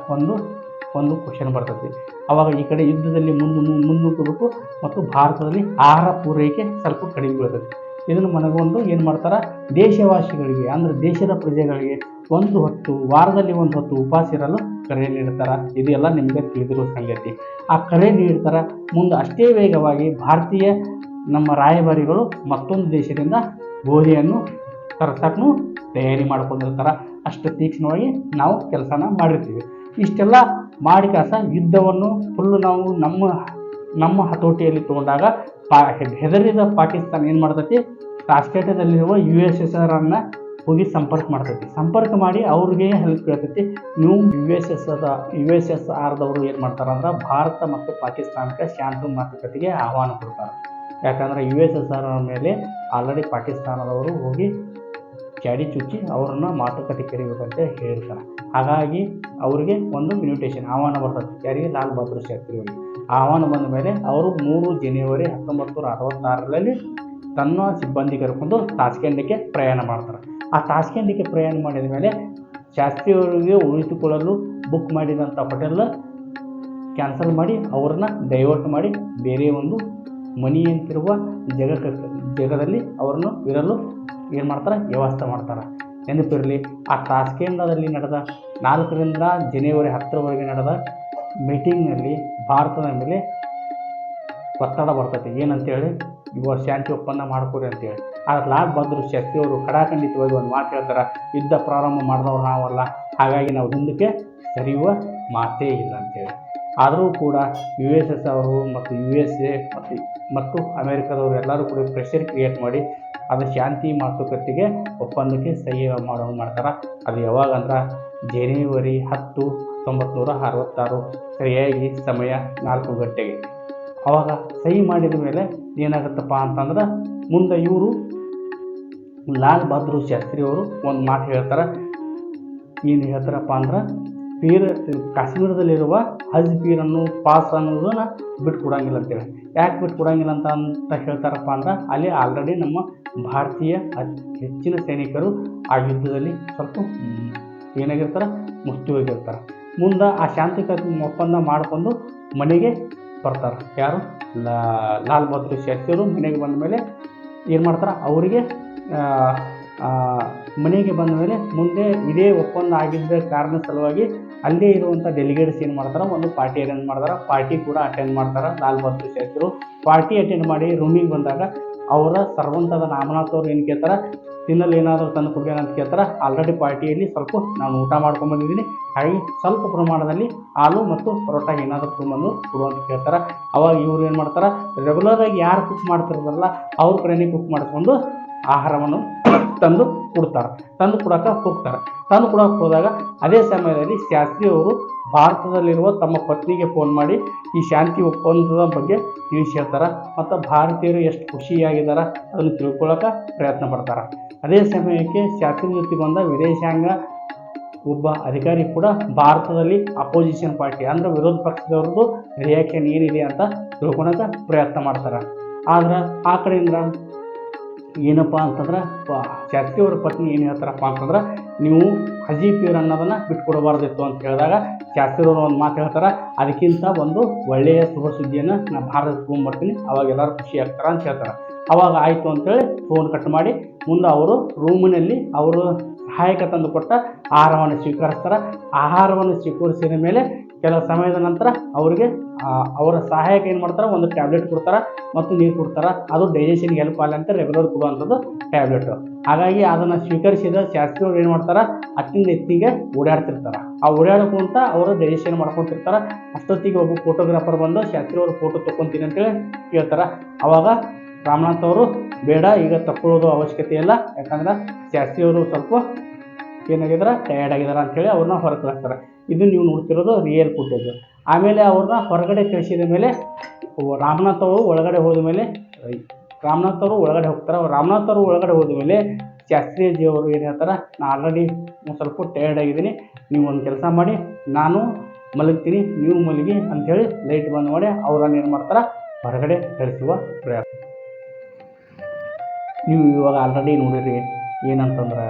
ಒಂದು ಕ್ವಶನ್ ಬರ್ತೈತಿ. ಆವಾಗ ಈ ಕಡೆ ಯುದ್ಧದಲ್ಲಿ ಮುನ್ನುಗ್ಗಬೇಕು ಮತ್ತು ಭಾರತದಲ್ಲಿ ಆಹಾರ ಪೂರೈಕೆ ಸ್ವಲ್ಪ ಕಡಿಮೆ ಬೀಳ್ತೈತಿ. ಇದನ್ನು ಮನಗೊಂಡು ಏನು ಮಾಡ್ತಾರೆ, ದೇಶವಾಸಿಗಳಿಗೆ ಅಂದರೆ ದೇಶದ ಪ್ರಜೆಗಳಿಗೆ ವಾರದಲ್ಲಿ ಒಂದು ಹೊತ್ತು ಉಪವಾಸ ಇರಲು ಕರೆ ನೀಡ್ತಾರೆ. ಇದೆಲ್ಲ ನಿಮಗೆ ತಿಳಿದಿರೋ ಸಂಗತಿ. ಆ ಕರೆ ನೀಡ್ತಾರೆ ಮುಂದೆ ಅಷ್ಟೇ ವೇಗವಾಗಿ ಭಾರತೀಯ ನಮ್ಮ ರಾಯಭಾರಿಗಳು ಮತ್ತೊಂದು ದೇಶದಿಂದ ಗೋಧಿಯನ್ನು ತರ್ಸಕ್ಕೂ ತಯಾರಿ ಮಾಡ್ಕೊಂಡಿರ್ತಾರೆ. ಅಷ್ಟು ತೀಕ್ಷ್ಣವಾಗಿ ನಾವು ಕೆಲಸನ ಮಾಡಿರ್ತೀವಿ. ಇಷ್ಟೆಲ್ಲ ಮಾಡಿ ಯುದ್ಧವನ್ನು ಫುಲ್ಲು ನಾವು ನಮ್ಮ ಹತೋಟಿಯಲ್ಲಿ ತಗೊಂಡಾಗ ಹೆದರಿದ ಪಾಕಿಸ್ತಾನ ಏನು ಮಾಡ್ತೈತಿ, ತಾಸ್ಕೇಟದಲ್ಲಿರುವ USSR ಹೋಗಿ ಸಂಪರ್ಕ ಮಾಡ್ತೈತಿ. ಸಂಪರ್ಕ ಮಾಡಿ ಅವ್ರಿಗೆ ಹೆಲ್ಪ್ ಕೇಳ್ತೈತಿ. ನೀವು USSRದವರು ಏನು ಮಾಡ್ತಾರೆ ಅಂದ್ರೆ ಭಾರತ ಮತ್ತು ಪಾಕಿಸ್ತಾನಕ್ಕೆ ಶಾಂತಿ ಮಾತುಕತೆಗೆ ಆಹ್ವಾನ ಕೊಡ್ತಾರೆ. ಯಾಕಂದರೆ USSR ಮೇಲೆ ಆಲ್ರೆಡಿ ಪಾಕಿಸ್ತಾನದವರು ಹೋಗಿ ಚಾಡಿ ಚುಚ್ಚಿ ಅವರನ್ನು ಮಾತುಕತೆ ಕರೆಯುವುದಂತೆ ಹೇಳಿರ್ತಾರೆ. ಹಾಗಾಗಿ ಅವರಿಗೆ ಒಂದು ಇನ್ವಿಟೇಷನ್ ಆಹ್ವಾನ ಬರ್ತದೆ. ಯಾರಿಗೆ? ಲಾಲ್ ಬಹದ್ದೂರ್ ಶಾಸ್ತ್ರಿ ಅವರಿಗೆ ಆಹ್ವಾನ ಬಂದ ಮೇಲೆ ಅವರು 3 ಜನವರಿ 1966ರಲ್ಲಿ ತನ್ನ ಸಿಬ್ಬಂದಿ ಕರ್ಕೊಂಡು ತಾಸ್ಕೆಂಟ್ಗೆ ಪ್ರಯಾಣ ಮಾಡ್ತಾರೆ. ಆ ತಾಸ್ಕೆಂಟ್ಗೆ ಪ್ರಯಾಣ ಮಾಡಿದ ಮೇಲೆ ಶಾಸ್ತ್ರಿಯವರಿಗೆ ಉಳಿದುಕೊಳ್ಳಲು ಬುಕ್ ಮಾಡಿದಂಥ ಹೋಟೆಲ್ ಕ್ಯಾನ್ಸಲ್ ಮಾಡಿ ಅವ್ರನ್ನ ಡೈವರ್ಟ್ ಮಾಡಿ ಬೇರೆ ಒಂದು ಮನೆಯಂತಿರುವ ಜಾಗದಲ್ಲಿ ಅವರನ್ನು ಇರಲು ಏನು ಮಾಡ್ತಾರೆ, ವ್ಯವಸ್ಥೆ ಮಾಡ್ತಾರೆ. ನೆನಪಿರಲಿ, ಆ ತಾಸ್ಕೆಂಟ್ನಲ್ಲಿ ನಡೆದ 4ರಿಂದ ಜನವರಿ 10ರವರೆಗೆ ನಡೆದ ಮೀಟಿಂಗ್ನಲ್ಲಿ ಭಾರತದ ಮೇಲೆ ಒತ್ತಡ ಬರ್ತೈತೆ. ಏನಂತೇಳಿ, ಇವಾಗ ಶಾಂತಿ ಒಪ್ಪಂದ ಮಾಡ್ಕೊಡಿ ಅಂತೇಳಿ. ಆದರೆ ಲಾಲ್ ಬಹದ್ದೂರ್ ಶಾಸ್ತ್ರಿ ಅವರು ಖಡಾಖಂಡಿತವಾಗಿ ಒಂದು ಮಾತು ಹೇಳ್ತಾರೆ, ಯುದ್ಧ ಪ್ರಾರಂಭ ಮಾಡಿದವ್ರು ನಾವಲ್ಲ, ಹಾಗಾಗಿ ನಾವು ಹಿಂದಕ್ಕೆ ಸರಿಯುವ ಮಾತೇ ಇಲ್ಲ ಅಂತೇಳಿ. ಆದರೂ ಕೂಡ USS ಅವರು ಮತ್ತು USA ಮತ್ತು ಅಮೇರಿಕಾದವರು ಎಲ್ಲರೂ ಕೂಡ ಪ್ರೆಷರ್ ಕ್ರಿಯೇಟ್ ಮಾಡಿ ಅದು ಶಾಂತಿ ಮಾತುಕತೆಗೆ ಒಪ್ಪಂದಕ್ಕೆ ಸಹಿ ಮಾಡ್ತಾರೆ. ಅದು ಯಾವಾಗಂದ್ರೆ ಜನವರಿ 10, 1966 ಸರಿಯಾಗಿ ಸಮಯ 4 ಗಂಟೆಗೆ. ಆವಾಗ ಸಹಿ ಮಾಡಿದ ಮೇಲೆ ಏನಾಗುತ್ತಪ್ಪ ಅಂತಂದ್ರೆ ಮುಂದೆ ಇವರು ಲಾಲ್ ಬಹದ್ದೂರ್ ಶಾಸ್ತ್ರಿ ಅವರು ಒಂದು ಮಾತು ಹೇಳ್ತಾರೆ. ಏನು ಹೇಳ್ತಾರಪ್ಪ ಅಂದ್ರೆ, ಕಾಶ್ಮೀರದಲ್ಲಿರುವ ಹಜ್ ಪೀರನ್ನು ಪಾಸ್ ಅನ್ನೋದನ್ನ ಬಿಟ್ಕೊಡಂಗಿಲ್ಲ ಅಂತೇಳಿ. ಯಾಕೆ ಬಿಟ್ಕೊಡಂಗಿಲ್ಲ ಅಂತ ಹೇಳ್ತಾರಪ್ಪ ಅಂದ್ರೆ, ಅಲ್ಲಿ ಆಲ್ರೆಡಿ ನಮ್ಮ ಭಾರತೀಯ ಹೆಚ್ಚಿನ ಸೈನಿಕರು ಆ ಯುದ್ಧದಲ್ಲಿ ಸ್ವಲ್ಪ ಏನಾಗಿರ್ತಾರೆ, ಮೃತ್ಯುವಾಗಿರ್ತಾರೆ. ಮುಂದೆ ಆ ಶಾಂತಿ ಒಪ್ಪಂದ ಮಾಡಿಕೊಂಡು ಮನೆಗೆ ಬರ್ತಾರೆ. ಯಾರು? ಲಾಲ್ ಬಹದ್ದೂರ್ ಶಾಸ್ತ್ರಿಯವರು ಮನೆಗೆ ಬಂದ ಮೇಲೆ ಏನು ಮಾಡ್ತಾರೆ, ಅವರಿಗೆ ಮನೆಗೆ ಬಂದ ಮೇಲೆ ಮುಂದೆ ಇದೇ ಒಪ್ಪಂದ ಆಗಿದ್ದ ಕಾರಣ ಸಲುವಾಗಿ ಅಲ್ಲೇ ಇರುವಂಥ ಡೆಲಿಗೇಟ್ಸ್ ಏನು ಮಾಡ್ತಾರೆ, ಒಂದು ಪಾರ್ಟಿ ಅಟೆಂಡ್ ಮಾಡ್ತಾರೆ. ಪಾರ್ಟಿ ಕೂಡ ಅಟೆಂಡ್ ಮಾಡ್ತಾರೆ ಲಾಲ್ ಬಹದ್ದೂರ್ ಶಾಸ್ತ್ರಿಗಳು. ಪಾರ್ಟಿ ಅಟೆಂಡ್ ಮಾಡಿ ರೂಮಿಗೆ ಬಂದಾಗ ಅವರ ಸರ್ವಂತದ ರಾಮನಾಥ್ ಅವರು ಏನು ಕೇಳ್ತಾರೆ, ತಿನ್ನಲು ಏನಾದರೂ ತಂದು ಕೊಡ್ಬೇಕಂತ ಅಂತ ಕೇಳ್ತಾರೆ. ಆಲ್ರೆಡಿ ಪಾರ್ಟಿಯಲ್ಲಿ ಸ್ವಲ್ಪ ನಾನು ಊಟ ಮಾಡ್ಕೊಂಡ್ಬಂದಿದ್ದೀನಿ, ಹಾಗೆ ಸ್ವಲ್ಪ ಪ್ರಮಾಣದಲ್ಲಿ ಹಾಲು ಮತ್ತು ಪರೋಟ ಏನಾದರೂ ತೊಗೊಂಬಂದು ಕೊಡುವಂತ ಕೇಳ್ತಾರೆ. ಅವಾಗ ಇವ್ರು ಏನು ಮಾಡ್ತಾರೆ, ರೆಗ್ಯುಲರಾಗಿ ಯಾರು ಕುಕ್ ಮಾಡ್ತಿರೋದಲ್ಲ ಅವ್ರ ಕಡೆನೇ ಕುಕ್ ಮಾಡಿಸ್ಕೊಂಡು ಆಹಾರವನ್ನು ತಂದು ಕೊಡ್ತಾರೆ. ತಂದು ಕೊಡೋಕೆ ಹೋಗ್ತಾರೆ. ತಂದು ಕೊಡೋಕೆ ಹೋದಾಗ ಅದೇ ಸಮಯದಲ್ಲಿ ಶಾಸ್ತ್ರಿ ಅವರು ಭಾರತದಲ್ಲಿರುವ ತಮ್ಮ ಪತ್ನಿಗೆ ಫೋನ್ ಮಾಡಿ ಈ ಶಾಂತಿ ಒಪ್ಪಂದದ ಬಗ್ಗೆ ತಿಳಿಸಿ ಹೇಳ್ತಾರೆ. ಮತ್ತು ಭಾರತೀಯರು ಎಷ್ಟು ಖುಷಿಯಾಗಿದ್ದಾರೆ ಅದನ್ನು ತಿಳ್ಕೊಳ್ಳೋಕೆ ಪ್ರಯತ್ನ ಪಡ್ತಾರೆ. ಅದೇ ಸಮಯಕ್ಕೆ ಶಾಸ್ತ್ರಿ ಜೊತೆ ಬಂದ ವಿದೇಶಾಂಗ ಒಬ್ಬ ಅಧಿಕಾರಿ ಕೂಡ ಭಾರತದಲ್ಲಿ ಅಪೋಸಿಷನ್ ಪಾರ್ಟಿ ಅಂದರೆ ವಿರೋಧ ಪಕ್ಷದವ್ರದ್ದು ರಿಯಾಕ್ಷನ್ ಏನಿದೆ ಅಂತ ತಿಳ್ಕೊಳಕ್ಕೆ ಪ್ರಯತ್ನ ಮಾಡ್ತಾರೆ. ಆದ್ರೆ ಆ ಕಡೆಯಿಂದ ಏನಪ್ಪ ಅಂತಂದ್ರೆ ಶಾಸ್ತ್ರಿಯವರ ಪತ್ನಿ ಏನು ಹೇಳ್ತಾರಪ್ಪ ಅಂತಂದ್ರೆ, ನೀವು ಹಜಿ ಪೀರ್ ಅನ್ನೋದನ್ನು ಬಿಟ್ಕೊಡಬಾರ್ದಿತ್ತು ಅಂತ ಹೇಳಿದಾಗ ಶಾಸ್ತ್ರಿಯವರು ಒಂದು ಮಾತು ಹೇಳ್ತಾರೆ, ಅದಕ್ಕಿಂತ ಒಂದು ಒಳ್ಳೆಯ ಶುಭ ಸುದ್ದಿಯನ್ನು ನಾನು ಭಾರತಕ್ಕೆ ತೊಗೊಂಡ್ಬರ್ತೀನಿ, ಅವಾಗ ಎಲ್ಲರೂ ಖುಷಿ ಆಗ್ತಾರೆ ಅಂತ ಹೇಳ್ತಾರೆ. ಅವಾಗ ಆಯಿತು ಅಂತೇಳಿ ಫೋನ್ ಕಟ್ ಮಾಡಿ ಮುಂದೆ ಅವರು ರೂಮಿನಲ್ಲಿ ಅವರು ಸಹಾಯಕ ತಂದು ಕೊಟ್ಟ ಆಹಾರವನ್ನು ಸ್ವೀಕರಿಸ್ತಾರೆ. ಆಹಾರವನ್ನು ಸ್ವೀಕರಿಸಿದ ಮೇಲೆ ಕೆಲವು ಸಮಯದ ನಂತರ ಅವರಿಗೆ ಅವರ ಸಹಾಯಕ ಏನು ಮಾಡ್ತಾರೆ, ಒಂದು ಟ್ಯಾಬ್ಲೆಟ್ ಕೊಡ್ತಾರೆ ಮತ್ತು ನೀರು ಕೊಡ್ತಾರೆ. ಅದು ಡೈಜೆಷನ್ಗೆ ಹೆಲ್ಪ್ ಆಗಲ್ಲ ಅಂತ ರೆಗ್ಯುಲರ್ ಕೊಡುವಂಥದ್ದು ಟ್ಯಾಬ್ಲೆಟು. ಹಾಗಾಗಿ ಅದನ್ನು ಸ್ವೀಕರಿಸಿದ ಶಾಸ್ತ್ರಿಯವರು ಏನು ಮಾಡ್ತಾರೆ, ಹತ್ತಿಂದ ಎತ್ತಿಗೆ ಓಡಾಡ್ತಿರ್ತಾರೆ. ಆ ಓಡಾಡ್ಕೊಂತ ಅವರು ಡೈಜೆಷನ್ ಮಾಡ್ಕೊತಿರ್ತಾರೆ. ಅಷ್ಟೊತ್ತಿಗೆ ಒಬ್ಬ ಫೋಟೋಗ್ರಾಫರ್ ಬಂದು ಶಾಸ್ತ್ರಿಯವರು ಫೋಟೋ ತೊಗೊತೀನಿ ಅಂತೇಳಿ ಕೇಳ್ತಾರೆ. ಅವಾಗ ರಾಮನಾಥ್ ಅವರು ಬೇಡ, ಈಗ ತಗೊಳ್ಳೋದು ಅವಶ್ಯಕತೆ ಇಲ್ಲ, ಯಾಕಂದ್ರೆ ಶಾಸ್ತ್ರಿಯವರು ಸ್ವಲ್ಪ ಏನಾಗಿದ್ದಾರೆ, ಟಯರ್ಡ್ ಆಗಿದ್ದಾರೆ ಅಂಥೇಳಿ ಅವ್ರನ್ನ ಹೊರಗೆ ಕಳಿಸ್ತಾರೆ. ಇದು ನೀವು ನೋಡ್ತಿರೋದು ರಿಯಲ್ ಫುಟೇಜ್. ಆಮೇಲೆ ಅವ್ರನ್ನ ಹೊರಗಡೆ ಕಳಿಸಿದ ಮೇಲೆ ರಾಮನಾಥ್ ಅವರು ಒಳಗಡೆ ಹೋದ ಮೇಲೆ ರಾಮನಾಥ್ ಅವರು ಒಳಗಡೆ ಹೋಗ್ತಾರೆ. ರಾಮನಾಥ್ ಅವರು ಒಳಗಡೆ ಹೋದ ಮೇಲೆ ಶಾಸ್ತ್ರಿಜಿಯವರು ಏನು ಹೇಳ್ತಾರೆ, ನಾನು ಆಲ್ರೆಡಿ ಸ್ವಲ್ಪ ಟಯರ್ಡ್ ಆಗಿದ್ದೀನಿ, ನೀವು ಒಂದು ಕೆಲಸ ಮಾಡಿ, ನಾನು ಮಲಗ್ತೀನಿ, ನೀವು ಮಲಗಿ ಅಂಥೇಳಿ ಲೈಟ್ ಬಂದ್ ಮಾಡಿ ಅವ್ರನ್ನ ಏನು ಮಾಡ್ತಾರೆ, ಹೊರಗಡೆ ಕಳಿಸುವ ಪ್ರಯತ್ನ. ನೀವು ಇವಾಗ ಆಲ್ರೆಡಿ ನೋಡಿರಿ ಏನಂತಂದ್ರೆ,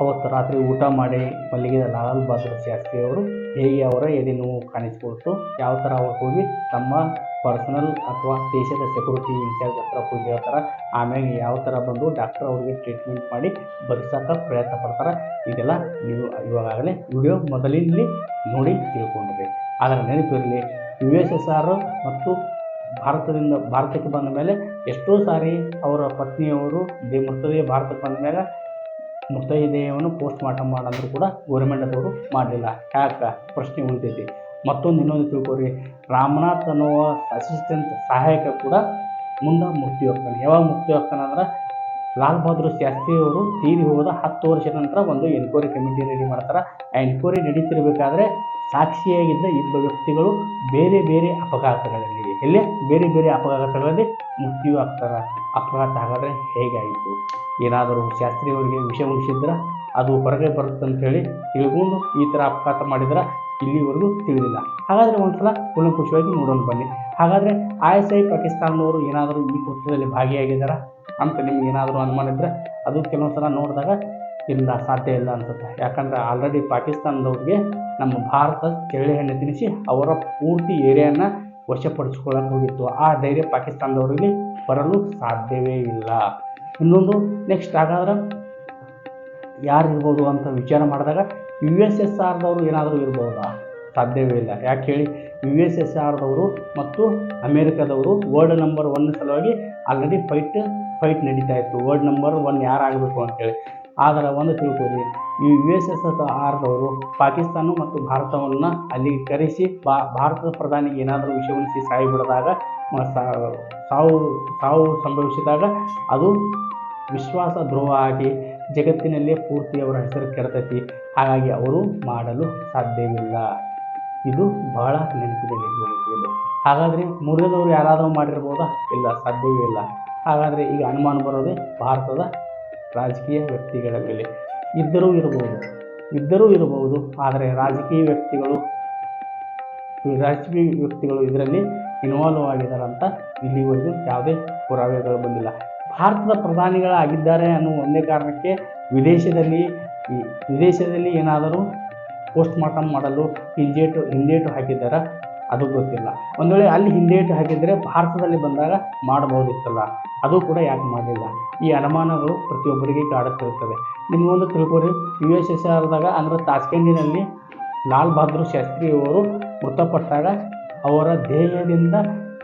ಅವತ್ತು ರಾತ್ರಿ ಊಟ ಮಾಡಿ ಮಲಗಿದ ಲಾಲ್ ಬಹದ್ದೂರ್ ಶಾಸ್ತ್ರಿಯವರು ಹೇಗೆ ಅವರ ಎದೆ ನೋವು ಕಾಣಿಸ್ಕೊಳ್ತು, ಯಾವ ಥರ ಅವ್ರು ಹೋಗಿ ತಮ್ಮ ಪರ್ಸನಲ್ ಅಥವಾ ದೇಶದ ಸೆಕ್ಯೂರಿಟಿ ಇನ್ಚಾರ್ಜ್ ಹತ್ರ ಹೋಗಿ ಹೇಳ್ತಾರೆ. ಆಮೇಲೆ ಯಾವ ಥರ ಬಂದು ಡಾಕ್ಟರ್ ಅವ್ರಿಗೆ ಟ್ರೀಟ್ಮೆಂಟ್ ಮಾಡಿ ಬದುಕಕ್ಕೆ ಪ್ರಯತ್ನ ಪಡ್ತಾರೆ. ಇದೆಲ್ಲ ನೀವು ಇವಾಗಲೇ ವಿಡಿಯೋ ಮೊದಲಿನಲ್ಲಿ ನೋಡಿ ತಿಳ್ಕೊಂಡಿರಿ. ಆದರೆ ನೆನಪಿರಲಿ, USSR ಮತ್ತು ಭಾರತಕ್ಕೆ ಬಂದ ಮೇಲೆ ಎಷ್ಟೋ ಸಾರಿ ಅವರ ಪತ್ನಿಯವರು ಮೃತದೇಹ ಭಾರತಕ್ಕೆ ಬಂದ ಮೇಲೆ ಮೃತದೇಹವನ್ನು ಪೋಸ್ಟ್ ಮಾರ್ಟಮ್ ಮಾಡಂದ್ರೂ ಕೂಡ ಗೌರ್ಮೆಂಟದವರು ಮಾಡಲಿಲ್ಲ. ಯಾಕೆ ಪ್ರಶ್ನೆ ಉಳಿತೈತಿ. ಮತ್ತೊಂದು ಇನ್ನೊಂದು ತಿಳ್ಕೊರಿ, ರಾಮನಾಥ್ ಅನ್ನುವ ಅಸಿಸ್ಟೆಂಟ್ ಸಹಾಯಕ ಕೂಡ ಮುಂದೆ ಮೃತ್ಯು ಆಗ್ತಾನೆ. ಯಾವಾಗ ಮೃತ್ಯು ಆಗ್ತಾನೆ ಅಂದ್ರೆ ಲಾಲ್ ಬಹದ್ದೂರ್ ಶಾಸ್ತ್ರಿ ಅವರು ತೀರಿ ಹೋದ 10 ವರ್ಷದ ನಂತರ ಒಂದು ಎನ್ಕ್ವೈರಿ ಕಮಿಟಿ ರೆಡಿ ಮಾಡ್ತಾರೆ. ಆ ಎನ್ಕ್ವೈರಿ ನಡೀತಿರ್ಬೇಕಾದ್ರೆ ಸಾಕ್ಷಿಯಾಗಿದ್ದ ಇಬ್ಬರು ವ್ಯಕ್ತಿಗಳು ಬೇರೆ ಬೇರೆ ಅಪಘಾತಗಳಲ್ಲಿ ಮೃತ್ಯು ಆಗ್ತಾರೆ. ಅಪಘಾತ ಹಾಗಾದರೆ ಹೇಗಾಯಿತು? ಏನಾದರೂ ಶಾಸ್ತ್ರಿಯವರಿಗೆ ವಿಷ ಉಳಿಸಿದ್ರೆ ಅದು ಹೊರಗೆ ಬರುತ್ತೆ ಅಂತೇಳಿ ತಿಳ್ಕೊಂಡು ಈ ಥರ ಅಪಘಾತ ಮಾಡಿದ್ರೆ ಇಲ್ಲಿವರೆಗೂ ತಿಳಿದಿಲ್ಲ. ಹಾಗಾದರೆ ಒಂದ್ಸಲ ಕೂಲಂಕುಷವಾಗಿ ನೋಡೋಣ ಬನ್ನಿ. ಹಾಗಾದರೆ ISI ಪಾಕಿಸ್ತಾನದವರು ಏನಾದರೂ ಈ ಕೃತ್ಯದಲ್ಲಿ ಭಾಗಿಯಾಗಿದ್ದಾರಾ ಅಂತ ನಿಮ್ಗೆ ಏನಾದರೂ ಅನುಮಾನ ಇದ್ದರೆ ಅದು ಕೆಲವೊಂದು ಸಲ ನೋಡಿದಾಗ ಇಲ್ಲ, ಸಾಧ್ಯ ಇಲ್ಲ ಅನ್ಸುತ್ತೆ. ಯಾಕಂದರೆ ಆಲ್ರೆಡಿ ಪಾಕಿಸ್ತಾನದವ್ರಿಗೆ ನಮ್ಮ ಭಾರತ ಚಳ್ಳೆ ಹಣ್ಣು ತಿನ್ನಿಸಿ ಅವರ ಪೂರ್ತಿ ಏರಿಯಾನ ವಶಪಡಿಸ್ಕೊಳ್ಳೋಕೆ ಹೋಗಿತ್ತು. ಆ ಧೈರ್ಯ ಪಾಕಿಸ್ತಾನದವರಿಗೆ ಬರಲು ಸಾಧ್ಯವೇ ಇಲ್ಲ. ಇನ್ನೊಂದು ನೆಕ್ಸ್ಟ್ ಹಾಗಾದ್ರೆ ಯಾರು ಇರ್ಬೋದು ಅಂತ ವಿಚಾರ ಮಾಡಿದಾಗ USSRದವರು ಏನಾದರೂ ಇರ್ಬೋದಾ? ಸಾಧ್ಯವೇ ಇಲ್ಲ. ಯಾಕೆ ಹೇಳಿ, USSRದವರು ಮತ್ತು ಅಮೇರಿಕಾದವರು ವರ್ಲ್ಡ್ ನಂಬರ್ 1 ಸಲುವಾಗಿ ಆಲ್ರೆಡಿ ಫೈಟ್ ನಡೀತಾ ಇತ್ತು. ವರ್ಲ್ಡ್ ನಂಬರ್ 1 ಯಾರಾಗಬೇಕು ಅಂತೇಳಿ. ಆದರೆ ಒಂದು ತಿಳ್ಕೊಳ್ಳಿ, ಈ USSRದವರು ಪಾಕಿಸ್ತಾನ ಮತ್ತು ಭಾರತವನ್ನು ಅಲ್ಲಿಗೆ ಕರೆಸಿ ಭಾರತದ ಪ್ರಧಾನಿಗೆ ಏನಾದರೂ ವಿಷ ಉಳಿಸಿ ಸಾಯಿಬಿಡಿದಾಗ ಸಾವು ಸಂಭವಿಸಿದಾಗ ಅದು ವಿಶ್ವಾಸ ದ್ರೋಹ ಆಗಿ ಜಗತ್ತಿನಲ್ಲೇ ಪೂರ್ತಿ ಅವರ ಹೆಸರು ಕೆಡ್ತೈತಿ. ಹಾಗಾಗಿ ಅವರು ಮಾಡಲು ಸಾಧ್ಯವಿಲ್ಲ. ಇದು ಬಹಳ ನೆನಪಿನಲ್ಲಿರಬೇಕು. ಹಾಗಾದರೆ ಮೂರನೇದವರು ಯಾರಾದರೂ ಮಾಡಿರ್ಬೋದಾ? ಇಲ್ಲ, ಸಾಧ್ಯವೇ ಇಲ್ಲ. ಹಾಗಾದರೆ ಈಗ ಅನುಮಾನ ಬರೋದೇ ಭಾರತದ ರಾಜಕೀಯ ವ್ಯಕ್ತಿಗಳ ಮೇಲೆ. ಇದ್ದರೂ ಇರಬಹುದು. ಆದರೆ ರಾಜಕೀಯ ವ್ಯಕ್ತಿಗಳು ಇದರಲ್ಲಿ ಇನ್ವಾಲ್ವ್ ಆಗಿದ್ದಾರಂತ ಇಲ್ಲಿವರೆಗೂ ಯಾವುದೇ ಪುರಾವೆಗಳು ಬಂದಿಲ್ಲ. ಭಾರತದ ಪ್ರಧಾನಿಗಳಾಗಿದ್ದಾರೆ ಅನ್ನೋ ಒಂದೇ ಕಾರಣಕ್ಕೆ ವಿದೇಶದಲ್ಲಿ ಏನಾದರೂ ಪೋಸ್ಟ್ ಮಾರ್ಟಮ್ ಮಾಡಲು ಹಿಂದೇಟು ಹಾಕಿದ್ದಾರಾ? ಅದು ಗೊತ್ತಿಲ್ಲ. ಒಂದು ವೇಳೆ ಅಲ್ಲಿ ಹಿಂದೇಟು ಹಾಕಿದರೆ ಭಾರತದಲ್ಲಿ ಬಂದಾಗ ಮಾಡಬಹುದಿತ್ತಲ್ಲ, ಅದು ಕೂಡ ಯಾಕೆ ಮಾಡಲಿಲ್ಲ? ಈ ಅನುಮಾನಗಳು ಪ್ರತಿಯೊಬ್ಬರಿಗೆ ಕಾಡುತ್ತಿರುತ್ತದೆ. ನಿಮಗೊಂದು ತಿಳ್ಕೊರಿ, USSRದಾಗ ಅಂದರೆ ತಾಷ್ಕೆಂಟಿನಲ್ಲಿ ಲಾಲ್ ಬಹದ್ದೂರ್ ಶಾಸ್ತ್ರಿಯವರು ಮೃತಪಟ್ಟಾಗ ಅವರ ದೇಹದಿಂದ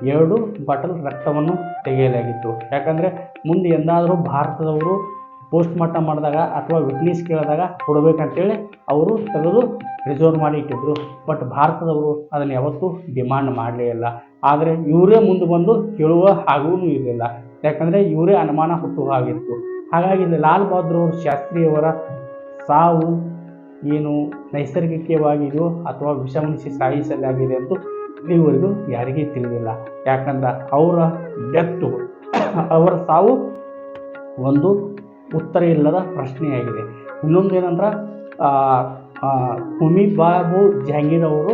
2 ಬಾಟಲ್ ರಕ್ತವನ್ನು ತೆಗೆಯಲಾಗಿತ್ತು. ಯಾಕಂದರೆ ಮುಂದೆ ಎಂದಾದರೂ ಭಾರತದವರು ಪೋಸ್ಟ್ ಮಾರ್ಟಮ್ ಮಾಡಿದಾಗ ಅಥವಾ ವಿಟ್ನೆಸ್ ಕೇಳಿದಾಗ ಕೊಡಬೇಕಂತೇಳಿ ಅವರು ತೆಗೆದು ರಿಸರ್ವ್ ಮಾಡಿ ಇಟ್ಟಿದ್ರು. ಬಟ್ ಭಾರತದವರು ಅದನ್ನು ಯಾವತ್ತೂ ಡಿಮಾಂಡ್ ಮಾಡಲೇ ಇಲ್ಲ. ಆದರೆ ಇವರೇ ಮುಂದೆ ಬಂದು ಕೇಳುವ ಹಾಗೂ ಇರಲಿಲ್ಲ. ಯಾಕಂದರೆ ಇವರೇ ಅನುಮಾನ ಹುಟ್ಟುವ ಹಾಗಿತ್ತು. ಹಾಗಾಗಿ ಲಾಲ್ ಬಹದ್ದೂರ್ ಶಾಸ್ತ್ರಿಯವರ ಸಾವು ಏನು ನೈಸರ್ಗಿಕವಾಗಿದೆಯೋ ಅಥವಾ ವಿಷ ಉಣಿಸಿ ಸಾಯಿಸಲಾಗಿದೆ ಅಂತ ಇಲ್ಲಿವರೆಗೂ ಯಾರಿಗೂ ತಿಳಿದಿಲ್ಲ. ಯಾಕಂದ್ರೆ ಅವರ ಸಾವು ಒಂದು ಉತ್ತರ ಇಲ್ಲದ ಪ್ರಶ್ನೆಯಾಗಿದೆ. ಇನ್ನೊಂದು ಏನಂದ್ರೆ ಹೋಮಿ ಬಾಬು ಜಹಾಂಗೀರ್ ಅವರು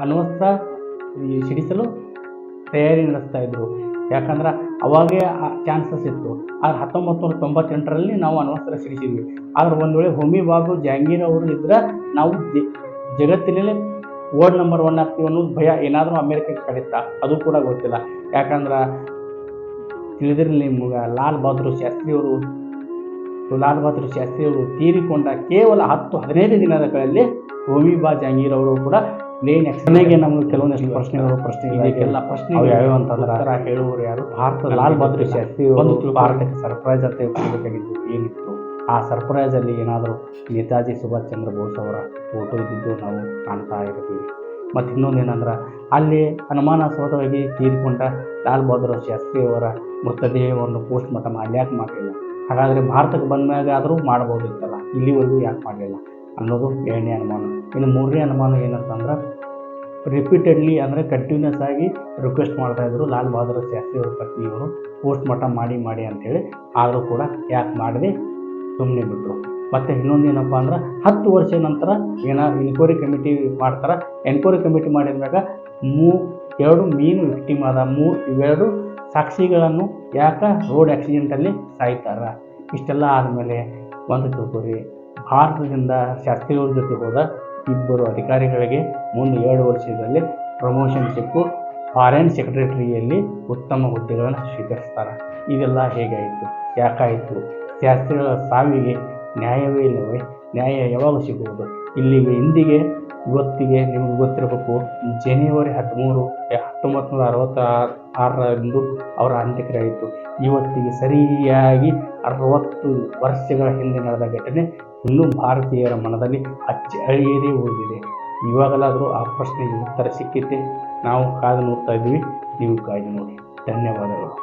ಅಣ್ವಸ್ತ್ರ ಸಿಡಿಸಲು ತಯಾರಿ ನಡೆಸ್ತಾ ಇದ್ರು. ಯಾಕಂದ್ರೆ ಅವಾಗೇ ಚಾನ್ಸಸ್ ಇತ್ತು. ಆದರೆ 1998ರಲ್ಲಿ ನಾವು ಅಣ್ವಸ್ತ್ರ ಸಿಡಿಸಿದ್ವಿ. ಆದರೆ ಒಂದು ವೇಳೆ ಹೋಮಿ ಬಾಬು ಜಹಾಂಗೀರ್ ಅವರು ಇದ್ರೆ ನಾವು ಜಗತ್ತಿನಲ್ಲೇ ವರ್ಲ್ಡ್ ನಂಬರ್ 1 ಆಗ್ತೀವಿ ಅನ್ನೋದು ಭಯ ಏನಾದರೂ ಅಮೇರಿಕಕ್ಕೆ ಕಡಿತಾ? ಅದು ಕೂಡ ಗೊತ್ತಿಲ್ಲ. ಯಾಕಂದ್ರೆ ತಿಳಿದಿರಲಿ ನಿಮ್ಗೆ, ಲಾಲ್ ಬಹದ್ದೂರ್ ಶಾಸ್ತ್ರಿಯವರು ತೀರಿಕೊಂಡ ಕೇವಲ 10-15 ದಿನಗಳಲ್ಲಿ ಹೋಮಿ ಬಾ ಜಹಾಂಗೀರ್ ಅವರು ಕೂಡ ಪ್ಲೇನ್ ಎಕ್ಸ್ಪ್ಲೇನ್ಗೆ ನಮಗೆ ಕೆಲವೊಂದಷ್ಟು ಪ್ರಶ್ನೆಗಳಿಗೆಲ್ಲ ಪ್ರಶ್ನೆಗಳು ಯಾವ್ಯಾವ ಅಂತಂದ್ರೆ ಹೇಳುವವರು ಯಾರು? ಭಾರತದ ಲಾಲ್ ಬಹದ್ದೂರ್ ಶಾಸ್ತ್ರಿ ಒಂದು ಭಾರತಕ್ಕೆ ಸರ್ಪ್ರೈಸ್ ಅಂತ ಕೊಡಬೇಕಾಗಿದ್ದು ಏನಿತ್ತು? ಆ ಸರ್ಪ್ರೈಸಲ್ಲಿ ಏನಾದರೂ ನೇತಾಜಿ ಸುಭಾಷ್ ಚಂದ್ರ ಬೋಸ್ ಅವರ ಫೋಟೋ ಇದ್ದಿದ್ದು ನಾವು ಕಾಣ್ತಾ ಇರ್ತೀವಿ. ಮತ್ತು ಇನ್ನೊಂದು ಏನಂದ್ರೆ ಅಲ್ಲಿ ಅನುಮಾನಾಸ್ಪದವಾಗಿ ತೀರಿಕೊಂಡ ಲಾಲ್ ಬಹದ್ದೂರ್ ಶಾಸ್ತ್ರಿಯವರ ಮೃತದೇಹವನ್ನು ಪೋಸ್ಟ್ ಮಾರ್ಟಮ್ ಯಾಕೆ ಮಾಡಲಿಲ್ಲ? ಹಾಗಾದರೆ ಭಾರತಕ್ಕೆ ಬಂದಾಗ ಆದರೂ ಮಾಡ್ಬೋದಿತ್ತಲ್ಲ, ಇಲ್ಲಿವರೆಗೂ ಯಾಕೆ ಮಾಡಲಿಲ್ಲ ಅನ್ನೋದು 2ನೇ ಅನುಮಾನ. ಇನ್ನು 3ನೇ ಅನುಮಾನ ಏನಂತಂದ್ರೆ ರಿಪೀಟೆಡ್ಲಿ ಅಂದರೆ ಕಂಟಿನ್ಯೂಸ್ ಆಗಿ ರಿಕ್ವೆಸ್ಟ್ ಮಾಡ್ತಾಯಿದ್ರು ಲಾಲ್ ಬಹದ್ದೂರ್ ಶಾಸ್ತ್ರಿಯವರ ಪತ್ನಿಯವರು ಪೋಸ್ಟ್ ಮಾರ್ಟಮ್ ಮಾಡಿ ಅಂಥೇಳಿ. ಆದರೂ ಕೂಡ ಯಾಕೆ ಮಾಡದೆ ಸುಮ್ಮನೆ ಬಿಟ್ಟರು. ಮತ್ತು ಇನ್ನೊಂದು ಏನಪ್ಪ ಅಂದ್ರೆ 10 ವರ್ಷ ನಂತರ ಎನ್ಕ್ವೈರಿ ಕಮಿಟಿ ಮಾಡ್ತಾರೆ. ಎನ್ಕ್ವೈರಿ ಕಮಿಟಿ ಮಾಡಿದಾಗ 2 ಮೀನು ವಿಕ್ಟಿಮ್ ಆದ 2 ಸಾಕ್ಷಿಗಳನ್ನು ಯಾಕೆ ರೋಡ್ ಆಕ್ಸಿಡೆಂಟಲ್ಲಿ ಸಾಯ್ತಾರ? ಇಷ್ಟೆಲ್ಲ ಆದಮೇಲೆ ಒಂದು ತಿಳ್ಕೊರಿ, ಭಾರತದಿಂದ ಶಾಸ್ತ್ರಿಯವ್ರ ಜೊತೆ ಹೋದ 2 ಅಧಿಕಾರಿಗಳಿಗೆ ಮುಂದೆ 2 ವರ್ಷದಲ್ಲಿ ಪ್ರಮೋಷನ್ ಸಿಕ್ಕು ಫಾರಿನ್ ಸೆಕ್ರೆಟರಿಯಲ್ಲಿ ಉತ್ತಮ ಹುದ್ದೆಗಳನ್ನು ಸ್ವೀಕರಿಸ್ತಾರೆ. ಇದೆಲ್ಲ ಹೇಗಾಯಿತು, ಯಾಕಾಯಿತು? ಶಾಸ್ತ್ರಿಗಳ ಸಾವಿಗೆ ನ್ಯಾಯವೇ ಇಲ್ಲವೇ? ನ್ಯಾಯ ಯಾವಾಗ ಸಿಗುವುದು? ಇಲ್ಲಿಗೆ ಇಂದಿಗೆ ಇವತ್ತಿಗೆ ನಿಮಗೆ ಗೊತ್ತಿರಬೇಕು, ಜನವರಿ 13, 1966ರಂದು ಅವರ ಅಂತ್ಯಕ್ರಿಯೆಯಾಯಿತು. ಇವತ್ತಿಗೆ ಸರಿಯಾಗಿ 60 ವರ್ಷಗಳ ಹಿಂದೆ ನಡೆದ ಘಟನೆ ಇನ್ನೂ ಭಾರತೀಯರ ಮನದಲ್ಲಿ ಅಚ್ಚಿ ಅಳಿಯದೇ ಉಳಿದಿದೆ. ಇವಾಗಲಾದರೂ ಆ ಪ್ರಶ್ನೆಗೆ ಉತ್ತರ ಸಿಕ್ಕಿತೆ. ನಾವು ಕಾದು ನೋಡ್ತಾ ಇದ್ದೀವಿ, ನೀವು ಕಾಯ್ದು ನೋಡಿ. ಧನ್ಯವಾದಗಳು.